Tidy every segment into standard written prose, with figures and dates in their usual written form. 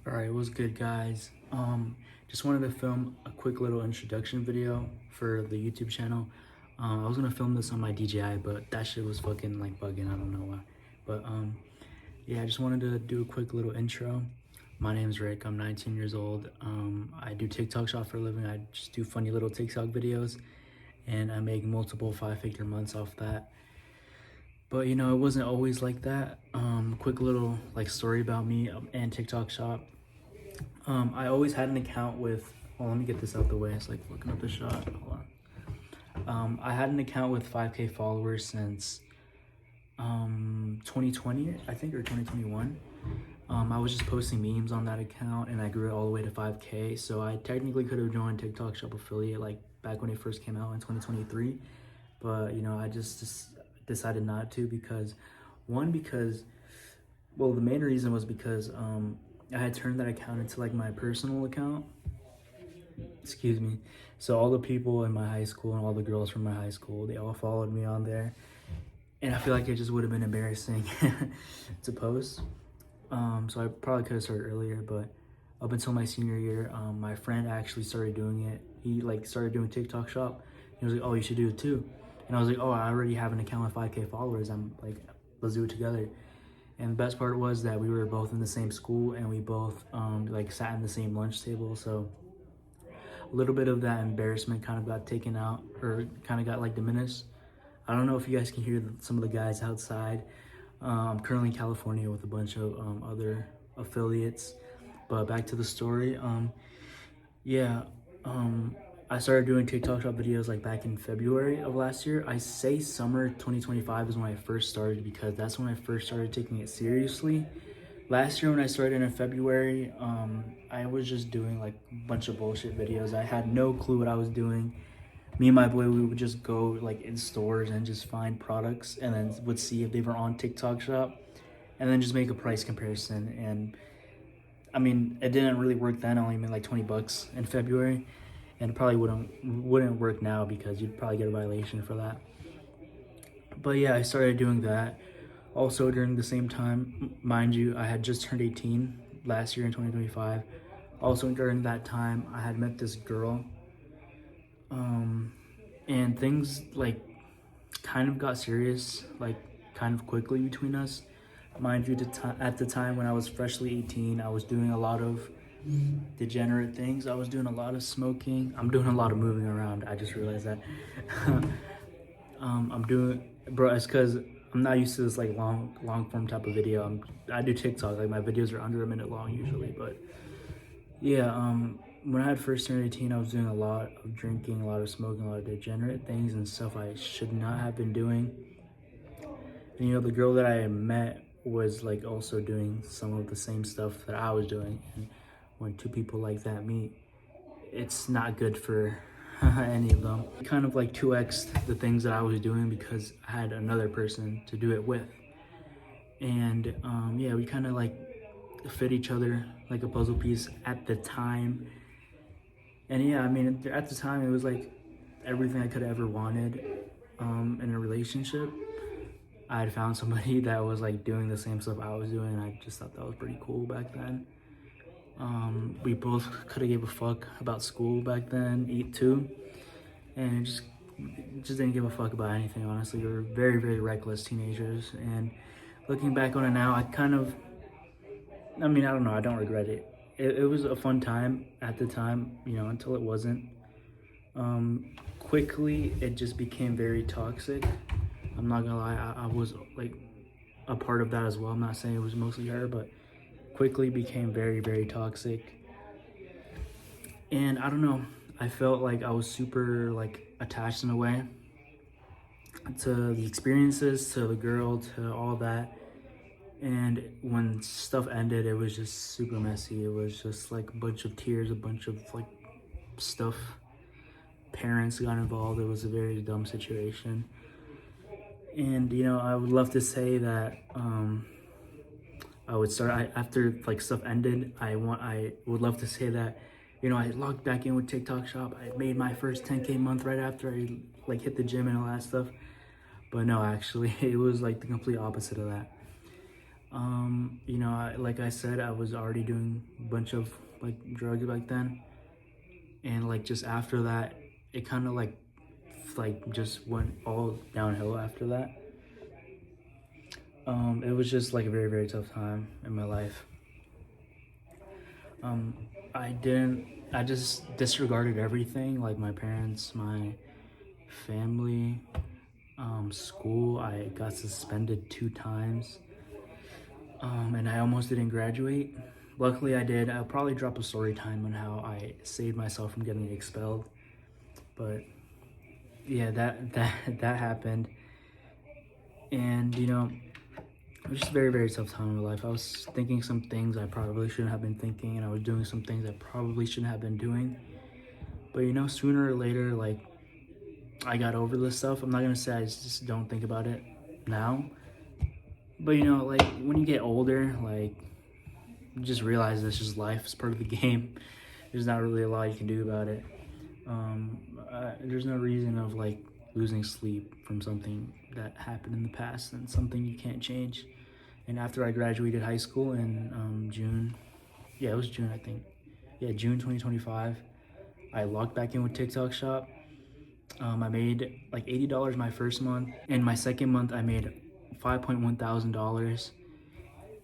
All right, what's good, guys? Just wanted to film a quick little introduction video for the YouTube channel. I was gonna film this on my DJI, but that shit was fucking like bugging. I don't know why. But yeah, I just wanted to do a quick little intro. My name's Rick. I'm 19 years old. I do TikTok shop for a living. I just do funny little TikTok videos, and I make multiple five-figure months off that. But you know, it wasn't always like that. Quick little like story about me and TikTok shop. I always had an account with. Well, let me get this out the way. It's like looking up the shot. Hold on. I had an account with 5K followers since 2020, I think, or 2021. I was just posting memes on that account, and I grew it all the way to 5K. So I technically could have joined TikTok Shop Affiliate like back when it first came out in 2023, but you know, I just decided not to because well, the main reason was because I had turned that account into like my personal account. Excuse me. So all the people in my high school and all the girls from my high school, they all followed me on there. And I feel like it just would have been embarrassing to post. So I probably could have started earlier, but up until my senior year, my friend actually started doing it. He like started doing TikTok shop. He was like, "Oh, you should do it too." And I was like, "Oh, I already have an account with 5K followers. I'm like, let's do it together." And the best part was that we were both in the same school and we both like sat in the same lunch table. So a little bit of that embarrassment kind of got taken out, or kind of got like diminished. I don't know if you guys can hear some of the guys outside. I'm currently in California with a bunch of other affiliates. But back to the story. Yeah, I started doing TikTok shop videos like back in February of last year. I say summer 2025 is when I first started because that's when I first started taking it seriously. Last year when I started in February, I was just doing like a bunch of bullshit videos. I had no clue what I was doing. Me and my boy, we would just go like in stores and just find products and then would see if they were on TikTok shop and then just make a price comparison. And I mean, it didn't really work then. I only made like 20 bucks in February, and it probably wouldn't work now because you'd probably get a violation for that. But yeah, I started doing that. Also during the same time, mind you, I had just turned 18 last year in 2025. Also during that time, I had met this girl, and things like kind of got serious, like kind of quickly between us. Mind you, at the time when I was freshly 18, I was doing a lot of degenerate things. I was doing a lot of smoking. I'm doing a lot of moving around. I just realized that. I'm doing, bro. It's because I'm not used to this like long form type of video. I do TikTok. Like my videos are under a minute long usually, but yeah. When I had first turned 18, I was doing a lot of drinking, a lot of smoking, a lot of degenerate things and stuff I should not have been doing. And you know, the girl that I met was like also doing some of the same stuff that I was doing. And when two people like that meet, it's not good for any of them. Kind of like 2x the things that I was doing because I had another person to do it with. And yeah, we kind of like fit each other like a puzzle piece at the time. And yeah, I mean, at the time, it was like everything I could have ever wanted in a relationship. I had found somebody that was like doing the same stuff I was doing, and I just thought that was pretty cool back then. We both could have gave a fuck about school back then, eat too, and just didn't give a fuck about anything. Honestly, we were very reckless teenagers. And looking back on it now, I mean, I don't know. I don't regret it. It was a fun time at the time, you know, until it wasn't. Quickly, it just became very toxic. I'm not gonna lie, I was like a part of that as well. I'm not saying it was mostly her, but quickly became very toxic. And I don't know, I felt like I was super like attached in a way to the experiences, to the girl, to all that. And when stuff ended, it was just super messy. It was just like a bunch of tears, a bunch of like stuff. Parents got involved. It was a very dumb situation. And you know, I would love to say that I would start after like stuff ended. I would love to say that, you know, I logged back in with TikTok Shop. I made my first 10K month right after I like hit the gym and all that stuff. But no, actually, it was like the complete opposite of that. You know, like I said, I was already doing a bunch of like drugs back then, and like just after that, it kind of like just went all downhill after that. It was just like a very, very tough time in my life. Um, I just disregarded everything, like my parents, my family, school. I got suspended 2 times, and I almost didn't graduate. Luckily, I did. I'll probably drop a story time on how I saved myself from getting expelled. But yeah, that happened, and you know, it was just a very, very tough time in my life. I was thinking some things I probably shouldn't have been thinking, and I was doing some things I probably shouldn't have been doing. But you know, sooner or later, like I got over this stuff. I'm not gonna say I just don't think about it now, but you know, like when you get older, like you just realize this is life. It's part of the game. There's not really a lot you can do about it. There's no reason of like losing sleep from something that happened in the past and something you can't change. And after I graduated high school in June, yeah, it was June, I think. Yeah, June 2025, I logged back in with TikTok Shop. I made like $80 my first month, and my second month I made $5.1 thousand.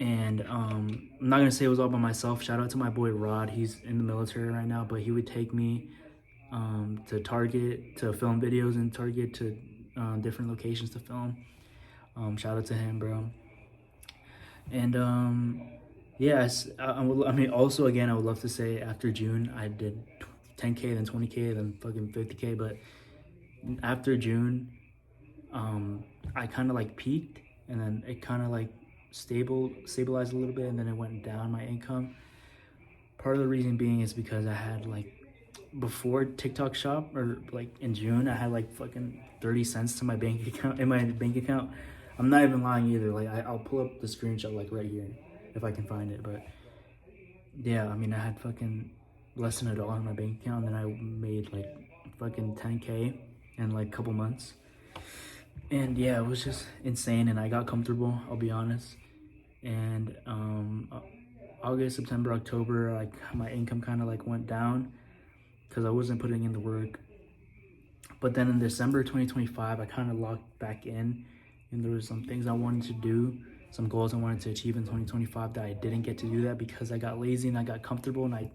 And I'm not gonna say it was all by myself. Shout out to my boy Rod. He's in the military right now, but he would take me to Target to film videos in Target to different locations to film. Shout out to him, bro. And yes, I mean, also again, I would love to say after June I did 10K, then 20K, then fucking 50K. But after June, I kind of like peaked, and then it kind of like stabilized a little bit, and then it went down my income. Part of the reason being is because I had like before TikTok Shop, or like in June, I had like fucking 30 cents to my bank account in my bank account. I'm not even lying either. Like I'll pull up the screenshot like right here if I can find it. But yeah, I mean I had fucking less than $1 in my bank account, and then I made like fucking 10K in like a couple months. And yeah, it was just insane, and I got comfortable, I'll be honest. And August, September, October, like my income kind of like went down because I wasn't putting in the work. But then in December 2025, I kind of locked back in, and there was some things I wanted to do, some goals I wanted to achieve in 2025 that I didn't get to do that because I got lazy and I got comfortable and I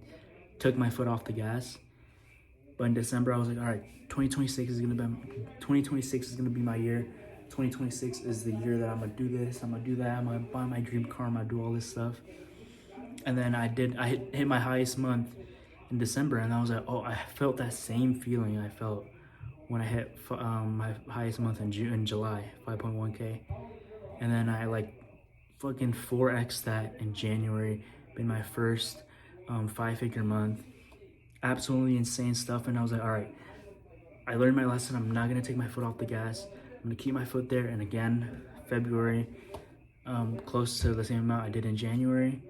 took my foot off the gas. But in December, I was like, all right, 2026 is gonna be my year. 2026 is the year that I'm gonna do this, I'm gonna do that, I'm gonna buy my dream car, I'm gonna do all this stuff. And then I hit my highest month in December, and I was like, oh, I felt that same feeling I felt when I hit my highest month in July, 5.1K. And then I like fucking 4x that in January, been my first 5-figure month. Absolutely insane stuff. And I was like, all right, I learned my lesson. I'm not gonna take my foot off the gas. I'm gonna keep my foot there. And again, February, close to the same amount I did in January.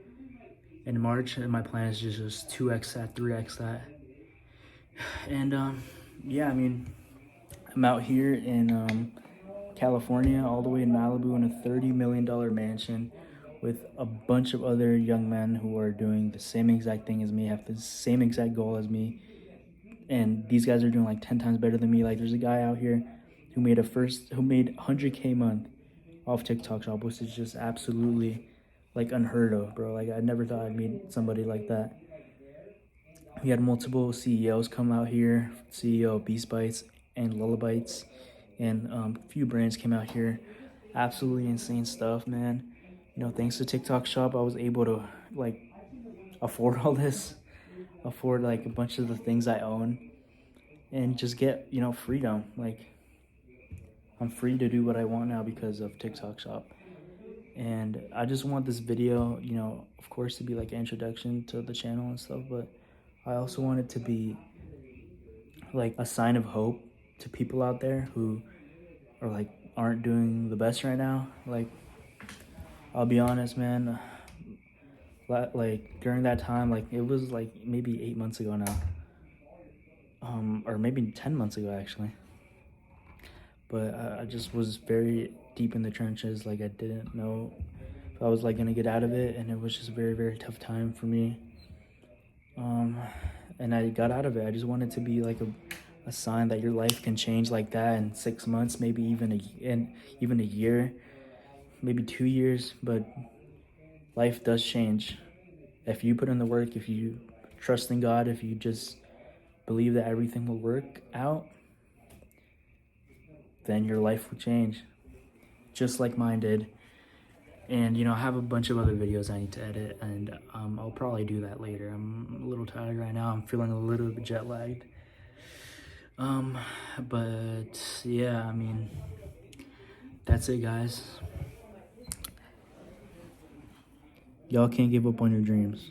In March, and my plan is just 2x that, 3x that. And yeah, I mean, I'm out here in California, all the way in Malibu, in a $30 million mansion with a bunch of other young men who are doing the same exact thing as me, have the same exact goal as me. And these guys are doing like 10 times better than me. Like there's a guy out here who made 100K a month off TikTok Shop, which is just absolutely like unheard of, bro. Like I never thought I'd meet somebody like that. We had multiple CEOs come out here, CEO of Beast Bites and Lullabites, and a few brands came out here. Absolutely insane stuff, man. You know, thanks to TikTok Shop, I was able to like afford all this, afford like a bunch of the things I own, and just get, you know, freedom. Like I'm free to do what I want now because of TikTok Shop. And I just want this video, you know, of course, to be like an introduction to the channel and stuff, but I also want it to be like a sign of hope to people out there who are like aren't doing the best right now. Like I'll be honest, man, like during that time, like it was like maybe 8 months ago now, or maybe 10 months ago actually. But I just was very deep in the trenches. Like I didn't know if I was like gonna get out of it, and it was just a very, very tough time for me. And I got out of it. I just wanted to be like a sign that your life can change like that in 6 months, maybe even a year, maybe 2 years. But life does change if you put in the work, if you trust in God, if you just believe that everything will work out, then your life will change, just like mine did. And I have a bunch of other videos I need to edit, and I'll probably do that later. I'm a little tired right now. I'm feeling a little bit jet lagged. But yeah, I mean, that's it, guys. Y'all can't give up on your dreams.